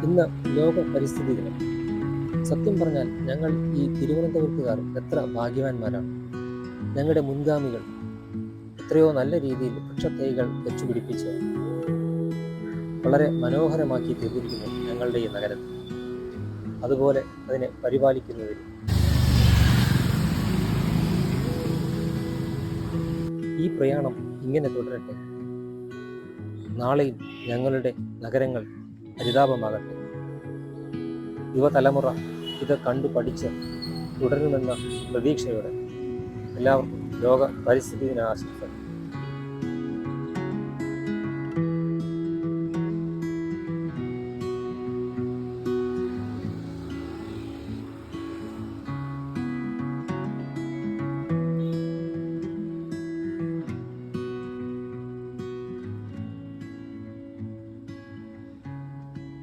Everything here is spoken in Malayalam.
ഇന്ന് ലോക പരിസ്ഥിതി ദിനം. സത്യം പറഞ്ഞാൽ ഞങ്ങൾ ഈ തിരുവനന്തപുരത്തുകാർ എത്ര ഭാഗ്യവാന്മാരാണ്. ഞങ്ങളുടെ മുൻഗാമികൾ എത്രയോ നല്ല രീതിയിൽ വൃക്ഷത്തൈകൾ വെച്ചുപിടിപ്പിച്ച് വളരെ മനോഹരമാക്കി തീർത്തിരിക്കുന്നു ഞങ്ങളുടെ ഈ നഗരത്തിൽ. അതുപോലെ അതിനെ പരിപാലിക്കുന്നതിൽ ഈ പ്രയാണം ഇങ്ങനെ തുടരട്ടെ. നാളെയും ഞങ്ങളുടെ നഗരങ്ങൾ ഹരിതാപമാകട്ടെ. യുവതലമുറ ഇത് കണ്ടു പഠിച്ച് തുടരുമെന്ന പ്രതീക്ഷയോടെ എല്ലാവർക്കും ലോക പരിസ്ഥിതി ദിനാശംസകൾ.